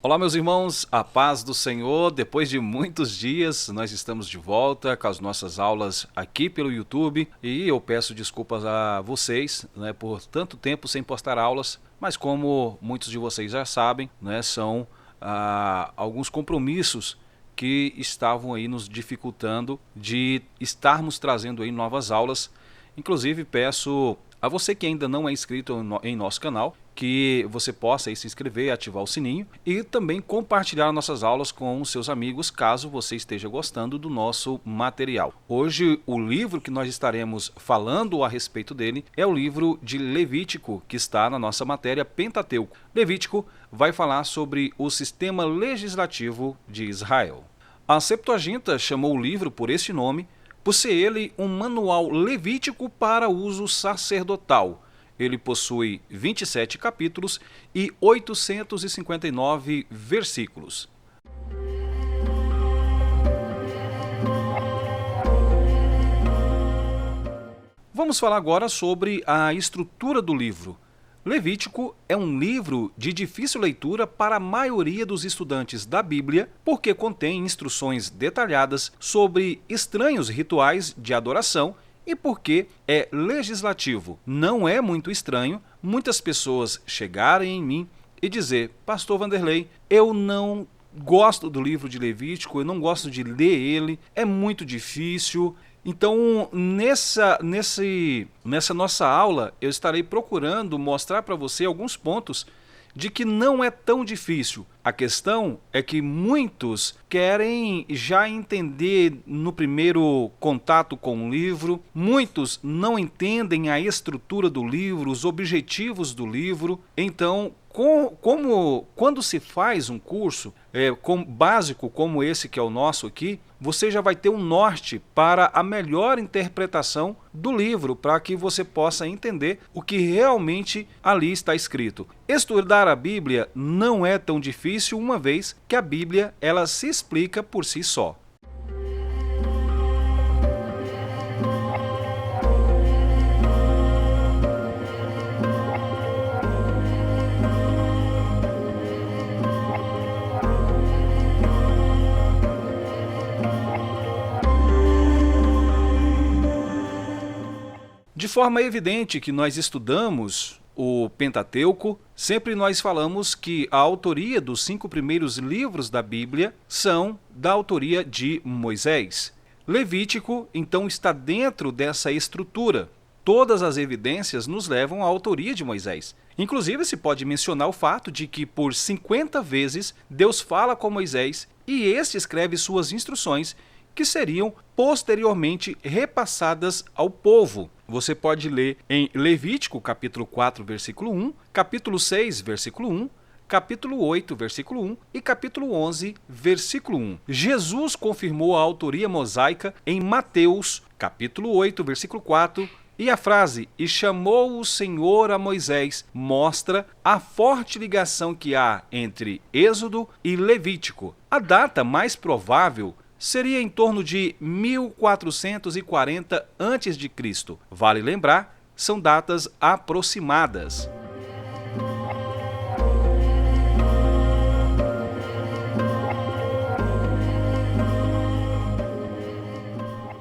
Olá, meus irmãos, a paz do Senhor. Depois de muitos dias, nós estamos de volta com as nossas aulas aqui pelo YouTube e eu peço desculpas a vocês, por tanto tempo sem postar aulas, mas como muitos de vocês já sabem, são alguns compromissos que estavam aí nos dificultando de estarmos trazendo aí novas aulas. Inclusive, peço a você que ainda não é inscrito em nosso canal, que você possa aí se inscrever, ativar o sininho e também compartilhar nossas aulas com os seus amigos, caso você esteja gostando do nosso material. Hoje, o livro que nós estaremos falando a respeito dele é o livro de Levítico, que está na nossa matéria Pentateuco. Levítico vai falar sobre o sistema legislativo de Israel. A Septuaginta chamou o livro por esse nome, por ser ele um manual levítico para uso sacerdotal. Ele possui 27 capítulos e 859 versículos. Vamos falar agora sobre a estrutura do livro. Levítico é um livro de difícil leitura para a maioria dos estudantes da Bíblia, porque contém instruções detalhadas sobre estranhos rituais de adoração e porque é legislativo. Não é muito estranho muitas pessoas chegarem em mim e dizer: Pastor Vanderlei, eu não gosto do livro de Levítico, eu não gosto de ler ele, é muito difícil. Então, nessa nossa aula, eu estarei procurando mostrar para você alguns pontos de que não é tão difícil. A questão é que muitos querem já entender no primeiro contato com o livro, muitos não entendem a estrutura do livro, os objetivos do livro. Então, quando se faz um curso básico como esse que é o nosso aqui, você já vai ter um norte para a melhor interpretação do livro, para que você possa entender o que realmente ali está escrito. Estudar a Bíblia não é tão difícil, uma vez que a Bíblia ela se explica por si só. De forma evidente que nós estudamos o Pentateuco, sempre nós falamos que a autoria dos 5 primeiros livros da Bíblia são da autoria de Moisés. Levítico, então, está dentro dessa estrutura. Todas as evidências nos levam à autoria de Moisés. Inclusive, se pode mencionar o fato de que por 50 vezes Deus fala com Moisés e este escreve suas instruções, que seriam posteriormente repassadas ao povo. Você pode ler em Levítico, capítulo 4, versículo 1, capítulo 6, versículo 1, capítulo 8, versículo 1 e capítulo 11, versículo 1. Jesus confirmou a autoria mosaica em Mateus, capítulo 8, versículo 4, e a frase, e chamou o Senhor a Moisés, mostra a forte ligação que há entre Êxodo e Levítico. A data mais provável seria em torno de 1440 a.C. Vale lembrar, são datas aproximadas.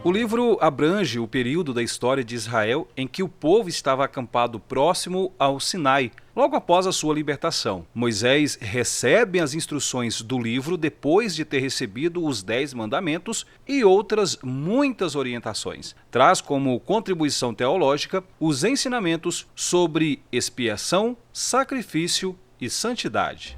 O livro abrange o período da história de Israel em que o povo estava acampado próximo ao Sinai, logo após a sua libertação. Moisés recebe as instruções do livro depois de ter recebido os 10 mandamentos e outras muitas orientações. Traz como contribuição teológica os ensinamentos sobre expiação, sacrifício e santidade.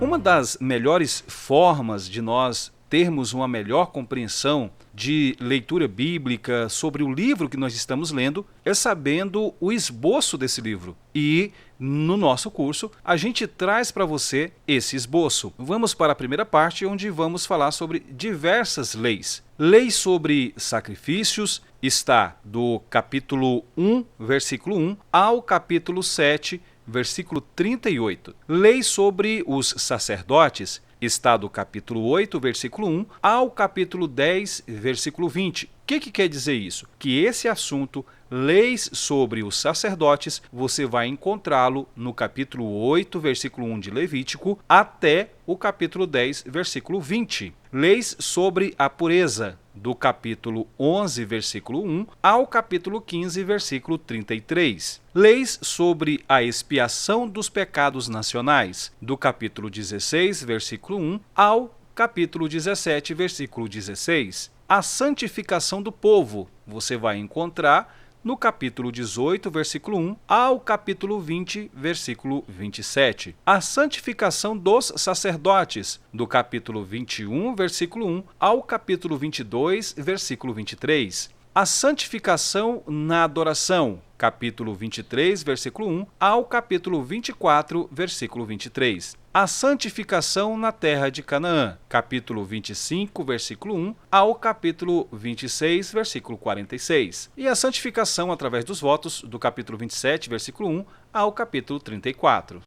Uma das melhores formas de nós termos uma melhor compreensão de leitura bíblica sobre o livro que nós estamos lendo é sabendo o esboço desse livro. E no nosso curso a gente traz para você esse esboço. Vamos para a primeira parte, onde vamos falar sobre diversas leis. Leis sobre sacrifícios está do capítulo 1, versículo 1 ao capítulo 7, versículo 38. Lei sobre os sacerdotes está do capítulo 8, versículo 1 ao capítulo 10, versículo 20, que quer dizer isso? Que esse assunto, leis sobre os sacerdotes, você vai encontrá-lo no capítulo 8, versículo 1 de Levítico, até o capítulo 10, versículo 20. Leis sobre a pureza, do capítulo 11, versículo 1, ao capítulo 15, versículo 33. Leis sobre a expiação dos pecados nacionais, do capítulo 16, versículo 1, ao capítulo 17, versículo 16. A santificação do povo, você vai encontrar no capítulo 18, versículo 1, ao capítulo 20, versículo 27. A santificação dos sacerdotes, do capítulo 21, versículo 1, ao capítulo 22, versículo 23. A santificação na adoração, capítulo 23, versículo 1, ao capítulo 24, versículo 23. A santificação na terra de Canaã, capítulo 25, versículo 1, ao capítulo 26, versículo 46. E a santificação através dos votos, do capítulo 27, versículo 1, ao capítulo 34.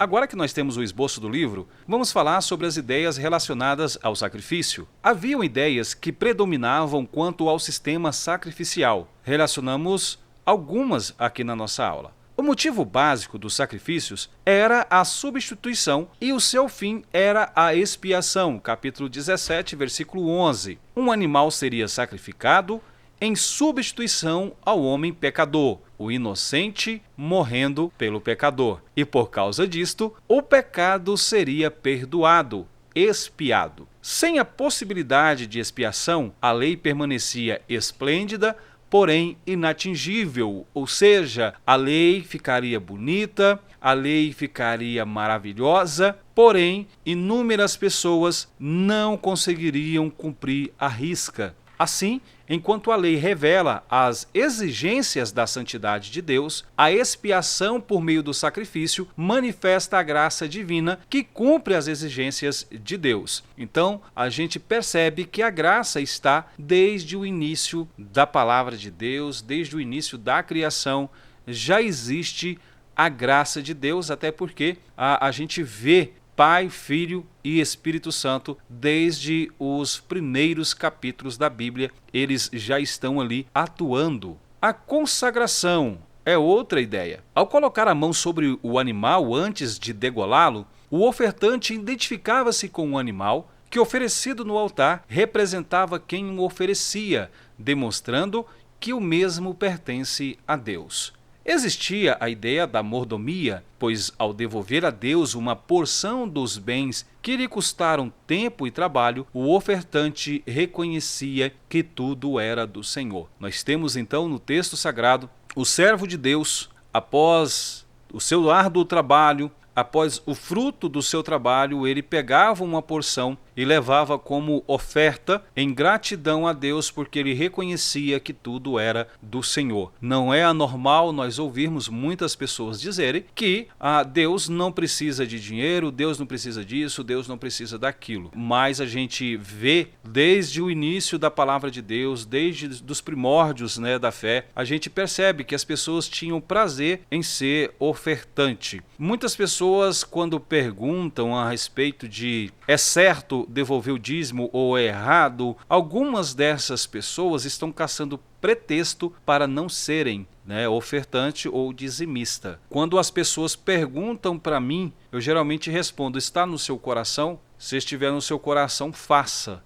Agora que nós temos o esboço do livro, vamos falar sobre as ideias relacionadas ao sacrifício. Haviam ideias que predominavam quanto ao sistema sacrificial. Relacionamos algumas aqui na nossa aula. O motivo básico dos sacrifícios era a substituição e o seu fim era a expiação, capítulo 17, versículo 11. Um animal seria sacrificado em substituição ao homem pecador, o inocente morrendo pelo pecador. E por causa disto, o pecado seria perdoado, expiado. Sem a possibilidade de expiação, a lei permanecia esplêndida, porém inatingível, ou seja, a lei ficaria bonita, a lei ficaria maravilhosa, porém inúmeras pessoas não conseguiriam cumprir à risca. Assim, enquanto a lei revela as exigências da santidade de Deus, a expiação por meio do sacrifício manifesta a graça divina que cumpre as exigências de Deus. Então, a gente percebe que a graça está desde o início da palavra de Deus, desde o início da criação, já existe a graça de Deus, até porque a gente vê Pai, Filho e Espírito Santo, desde os primeiros capítulos da Bíblia, eles já estão ali atuando. A consagração é outra ideia. Ao colocar a mão sobre o animal antes de degolá-lo, o ofertante identificava-se com o animal que, oferecido no altar, representava quem o oferecia, demonstrando que o mesmo pertence a Deus. Existia a ideia da mordomia, pois ao devolver a Deus uma porção dos bens que lhe custaram tempo e trabalho, o ofertante reconhecia que tudo era do Senhor. Nós temos então no texto sagrado o servo de Deus, após o seu árduo trabalho, após o fruto do seu trabalho, ele pegava uma porção e levava como oferta em gratidão a Deus, porque ele reconhecia que tudo era do Senhor. Não é anormal nós ouvirmos muitas pessoas dizerem que Deus não precisa de dinheiro, Deus não precisa disso, Deus não precisa daquilo. Mas a gente vê desde o início da palavra de Deus, desde os primórdios, da fé, a gente percebe que as pessoas tinham prazer em ser ofertante. Muitas pessoas, quando perguntam a respeito de é certo devolver o dízimo ou é errado, algumas dessas pessoas estão caçando pretexto para não serem ofertante ou dizimista. Quando as pessoas perguntam para mim, eu geralmente respondo: está no seu coração? Se estiver no seu coração, faça,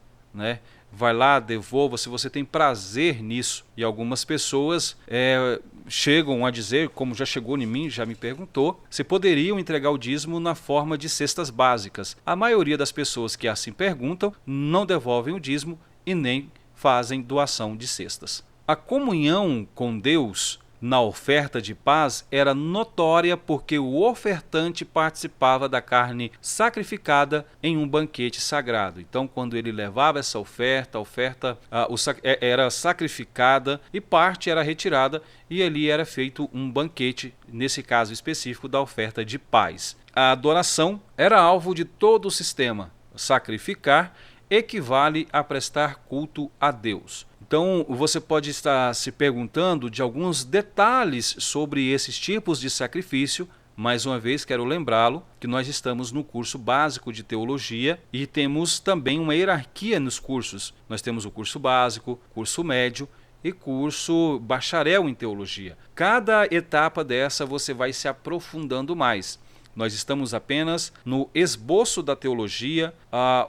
Vai lá, devolva, se você tem prazer nisso. E algumas pessoas chegam a dizer, como já chegou em mim, já me perguntou, se poderiam entregar o dízimo na forma de cestas básicas. A maioria das pessoas que assim perguntam não devolvem o dízimo e nem fazem doação de cestas. A comunhão com Deus na oferta de paz era notória porque o ofertante participava da carne sacrificada em um banquete sagrado. Então, quando ele levava essa oferta, era sacrificada e parte era retirada e ali era feito um banquete, nesse caso específico da oferta de paz. A adoração era alvo de todo o sistema. Sacrificar equivale a prestar culto a Deus. Então, você pode estar se perguntando de alguns detalhes sobre esses tipos de sacrifício. Mais uma vez, quero lembrá-lo que nós estamos no curso básico de teologia e temos também uma hierarquia nos cursos. Nós temos o curso básico, curso médio e curso bacharel em teologia. Cada etapa dessa você vai se aprofundando mais. Nós estamos apenas no esboço da teologia,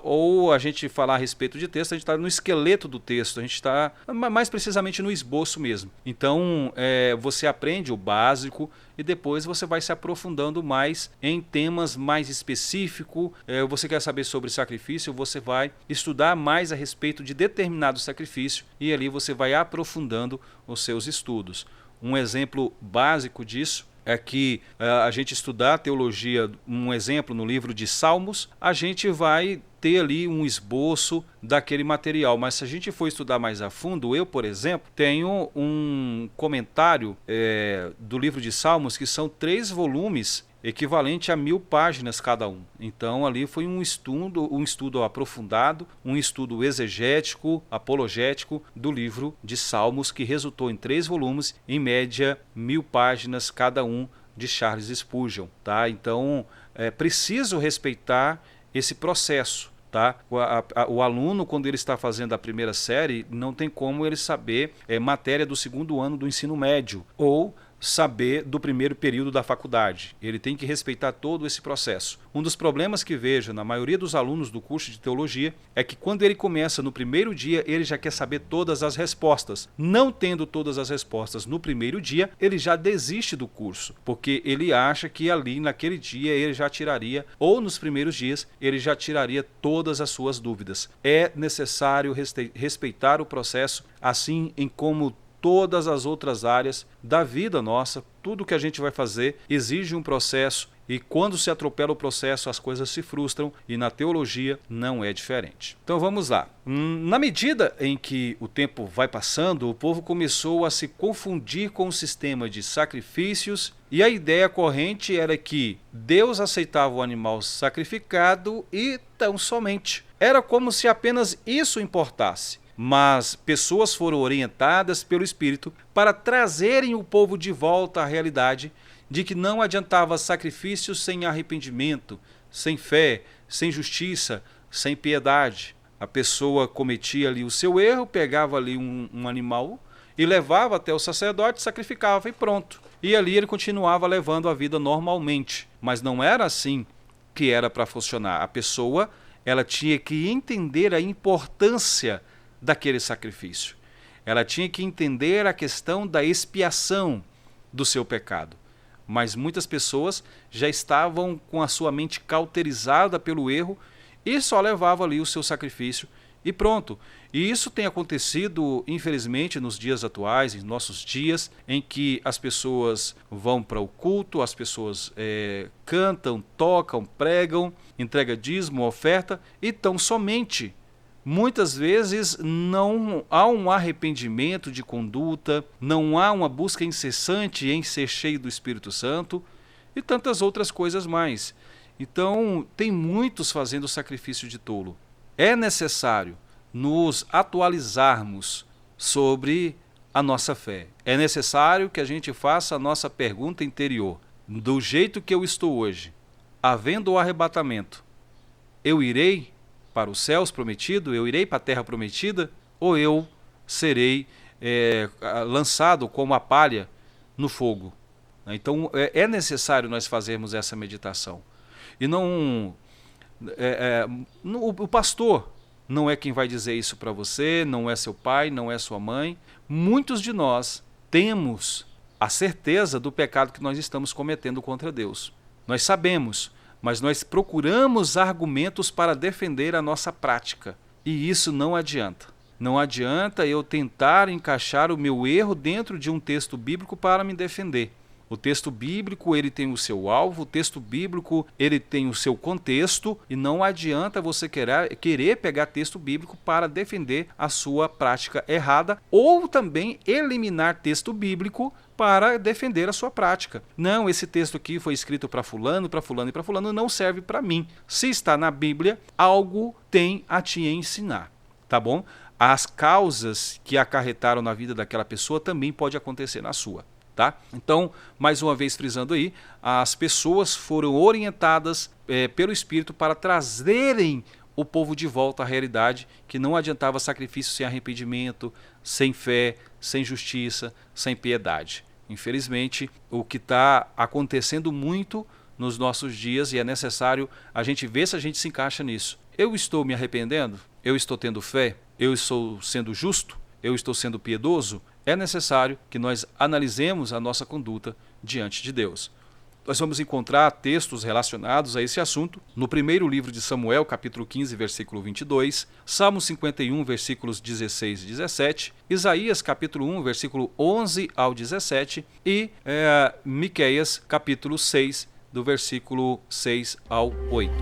ou a gente falar a respeito de texto, a gente está no esqueleto do texto, a gente está mais precisamente no esboço mesmo. Então, você aprende o básico e depois você vai se aprofundando mais em temas mais específicos. Você quer saber sobre sacrifício, você vai estudar mais a respeito de determinado sacrifício e ali você vai aprofundando os seus estudos. Um exemplo básico disso é que a gente estudar teologia, um exemplo no livro de Salmos, a gente vai ter ali um esboço daquele material. Mas se a gente for estudar mais a fundo, eu, por exemplo, tenho um comentário do livro de Salmos, que são 3 volumes, equivalente a 1000 páginas cada um. Então ali foi um estudo aprofundado, um estudo exegético, apologético do livro de Salmos, que resultou em 3 volumes, em média 1000 páginas cada um, de Charles Spurgeon. Tá? Então é preciso respeitar esse processo. Tá? O aluno, quando ele está fazendo a primeira série, não tem como ele saber matéria do 2º ano do ensino médio ou saber do primeiro período da faculdade. Ele tem que respeitar todo esse processo. Um dos problemas que vejo na maioria dos alunos do curso de teologia é que quando ele começa no primeiro dia, ele já quer saber todas as respostas. Não tendo todas as respostas no primeiro dia, ele já desiste do curso, porque ele acha que ali naquele dia ele já tiraria, ou nos primeiros dias, ele já tiraria todas as suas dúvidas. É necessário respeitar o processo, assim em como todas as outras áreas da vida nossa. Tudo que a gente vai fazer exige um processo e quando se atropela o processo as coisas se frustram e na teologia não é diferente. Então vamos lá. Na medida em que o tempo vai passando, o povo começou a se confundir com o sistema de sacrifícios e a ideia corrente era que Deus aceitava o animal sacrificado e tão somente. Era como se apenas isso importasse. Mas pessoas foram orientadas pelo Espírito para trazerem o povo de volta à realidade de que não adiantava sacrifício sem arrependimento, sem fé, sem justiça, sem piedade. A pessoa cometia ali o seu erro, pegava ali um animal e levava até o sacerdote, sacrificava e pronto. E ali ele continuava levando a vida normalmente. Mas não era assim que era para funcionar. A pessoa ela tinha que entender a importância daquele sacrifício. Ela tinha que entender a questão da expiação do seu pecado. Mas muitas pessoas já estavam com a sua mente cauterizada pelo erro e só levavam ali o seu sacrifício e pronto. E isso tem acontecido, infelizmente, nos dias atuais, em nossos dias, em que as pessoas vão para o culto, as pessoas cantam, tocam, pregam, entregam dízimo, oferta e tão somente. Muitas vezes não há um arrependimento de conduta, não há uma busca incessante em ser cheio do Espírito Santo e tantas outras coisas mais. Então, tem muitos fazendo sacrifício de tolo. É necessário nos atualizarmos sobre a nossa fé. É necessário que a gente faça a nossa pergunta interior. Do jeito que eu estou hoje, havendo o arrebatamento, eu irei para os céus prometido, eu irei para a terra prometida, ou eu serei lançado como a palha no fogo? Então é necessário nós fazermos essa meditação. E o pastor não é quem vai dizer isso para você, não é seu pai, não é sua mãe. Muitos de nós temos a certeza do pecado que nós estamos cometendo contra Deus. Nós sabemos, mas nós procuramos argumentos para defender a nossa prática. E isso não adianta. Não adianta eu tentar encaixar o meu erro dentro de um texto bíblico para me defender. O texto bíblico ele tem o seu alvo, o texto bíblico ele tem o seu contexto e não adianta você querer pegar texto bíblico para defender a sua prática errada ou também eliminar texto bíblico para defender a sua prática. Não, esse texto aqui foi escrito para fulano, para fulano e para fulano, não serve para mim. Se está na Bíblia, algo tem a te ensinar, tá bom? as causas que acarretaram na vida daquela pessoa também pode acontecer na sua. Tá? Então, mais uma vez frisando aí, as pessoas foram orientadas pelo Espírito para trazerem o povo de volta à realidade, que não adiantava sacrifício sem arrependimento, sem fé, sem justiça, sem piedade. Infelizmente, o que está acontecendo muito nos nossos dias, e é necessário a gente ver se a gente se encaixa nisso. Eu estou me arrependendo? Eu estou tendo fé? Eu estou sendo justo? Eu estou sendo piedoso? É necessário que nós analisemos a nossa conduta diante de Deus. Nós vamos encontrar textos relacionados a esse assunto no primeiro livro de Samuel, capítulo 15, versículo 22, Salmo 51, versículos 16 e 17, Isaías, capítulo 1, versículo 11 ao 17 e Miqueias, capítulo 6, do versículo 6 ao 8.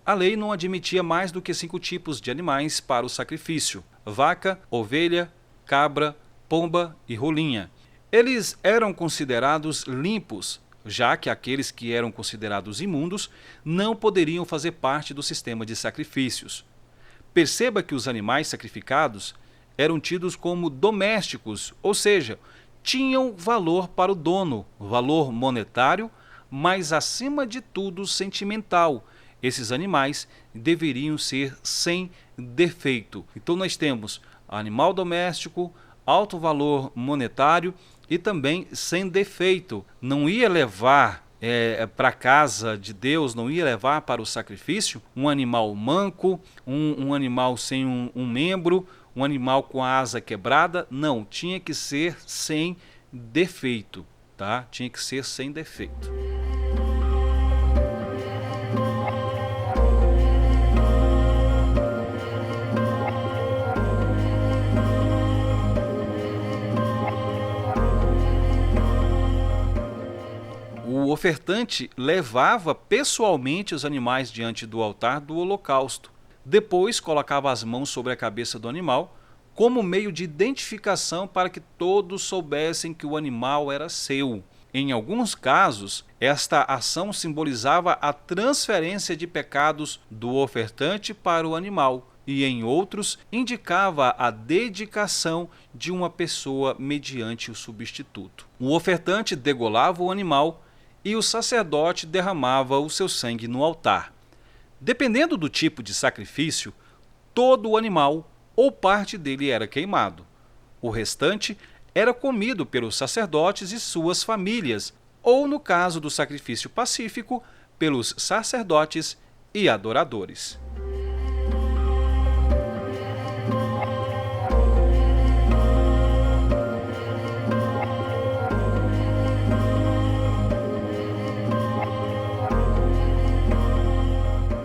A lei não admitia mais do que 5 tipos de animais para o sacrifício: vaca, ovelha, cabra, pomba e rolinha. Eles eram considerados limpos, já que aqueles que eram considerados imundos não poderiam fazer parte do sistema de sacrifícios. Perceba que os animais sacrificados eram tidos como domésticos, ou seja, tinham valor para o dono, valor monetário, mas acima de tudo sentimental. Esses animais deveriam ser sem defeito. Então nós temos animal doméstico, alto valor monetário e também sem defeito. Não ia levar para a casa de Deus, não ia levar para o sacrifício um animal manco, um animal sem um membro, um animal com a asa quebrada. Não, tinha que ser sem defeito, tá? Tinha que ser sem defeito. O ofertante levava pessoalmente os animais diante do altar do holocausto. Depois colocava as mãos sobre a cabeça do animal, como meio de identificação para que todos soubessem que o animal era seu. Em alguns casos, esta ação simbolizava a transferência de pecados do ofertante para o animal, e em outros indicava a dedicação de uma pessoa mediante o substituto. O ofertante degolava o animal e o sacerdote derramava o seu sangue no altar. Dependendo do tipo de sacrifício, todo o animal ou parte dele era queimado. O restante era comido pelos sacerdotes e suas famílias, ou, no caso do sacrifício pacífico, pelos sacerdotes e adoradores.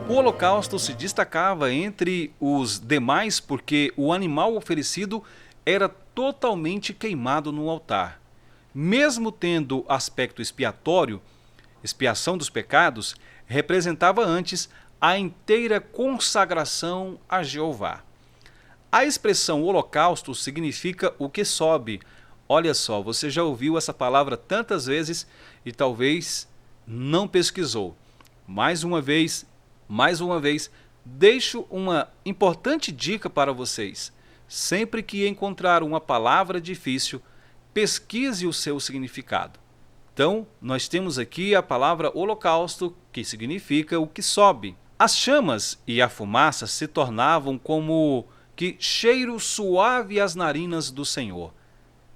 O holocausto se destacava entre os demais porque o animal oferecido era totalmente queimado no altar. Mesmo tendo aspecto expiatório, expiação dos pecados, representava antes a inteira consagração a Jeová. A expressão holocausto significa o que sobe. Olha só, você já ouviu essa palavra tantas vezes e talvez não pesquisou. Mais uma vez, deixo uma importante dica para vocês. Sempre que encontrar uma palavra difícil, pesquise o seu significado. Então, nós temos aqui a palavra holocausto, que significa o que sobe. As chamas e a fumaça se tornavam como que cheiro suave às narinas do Senhor,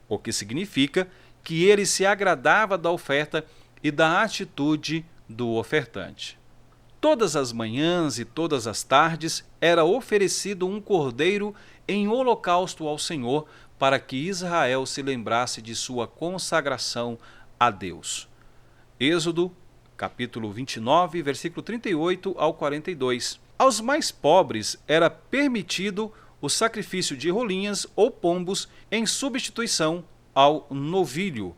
o que significa que ele se agradava da oferta e da atitude do ofertante. Todas as manhãs e todas as tardes era oferecido um cordeiro em holocausto ao Senhor para que Israel se lembrasse de sua consagração a Deus. Êxodo, capítulo 29, versículo 38 ao 42. Aos mais pobres era permitido o sacrifício de rolinhas ou pombos em substituição ao novilho.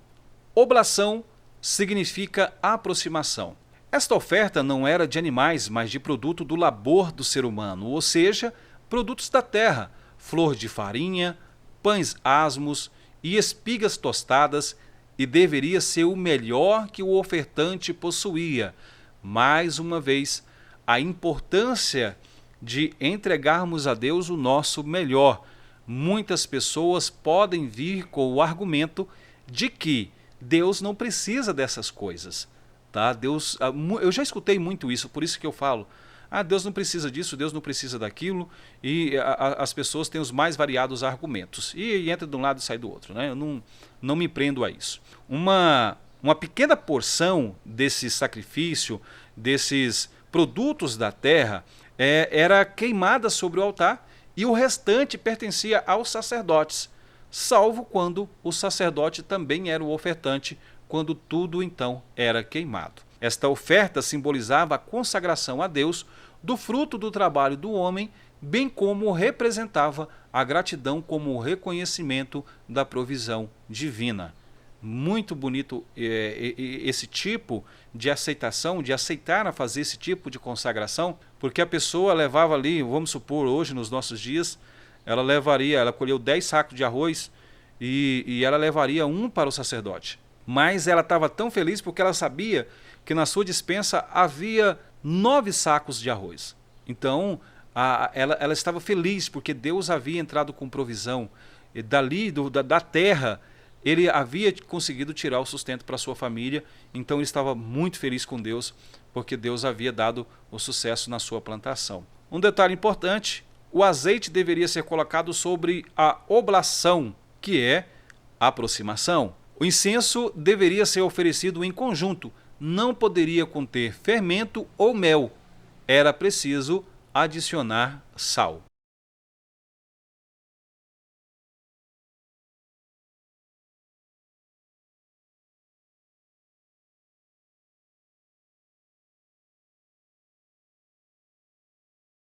Oblação significa aproximação. Esta oferta não era de animais, mas de produto do labor do ser humano, ou seja, produtos da terra, flor de farinha, pães asmos e espigas tostadas, e deveria ser o melhor que o ofertante possuía. Mais uma vez, a importância de entregarmos a Deus o nosso melhor. Muitas pessoas podem vir com o argumento de que Deus não precisa dessas coisas. Tá? Eu já escutei muito isso, por isso que eu falo, Deus não precisa disso, Deus não precisa daquilo, e as pessoas têm os mais variados argumentos, e entra de um lado e sai do outro. Né? Eu não me prendo a isso. Uma pequena porção desse sacrifício, desses produtos da terra, era queimada sobre o altar, e o restante pertencia aos sacerdotes, salvo quando o sacerdote também era o ofertante, quando tudo então era queimado. Esta oferta simbolizava a consagração a Deus do fruto do trabalho do homem, bem como representava a gratidão como reconhecimento da provisão divina. Muito bonito esse tipo de aceitação, de aceitar a fazer esse tipo de consagração, porque a pessoa levava ali, vamos supor, hoje nos nossos dias, ela colheu 10 sacos de arroz e ela levaria um para o sacerdote. Mas ela estava tão feliz porque ela sabia que na sua despensa havia 9 sacos de arroz. Então, ela estava feliz porque Deus havia entrado com provisão. E dali, da terra, ele havia conseguido tirar o sustento para a sua família. Então, ele estava muito feliz com Deus, porque Deus havia dado o sucesso na sua plantação. Um detalhe importante, o azeite deveria ser colocado sobre a oblação, que é a aproximação. O incenso deveria ser oferecido em conjunto, não poderia conter fermento ou mel. Era preciso adicionar sal.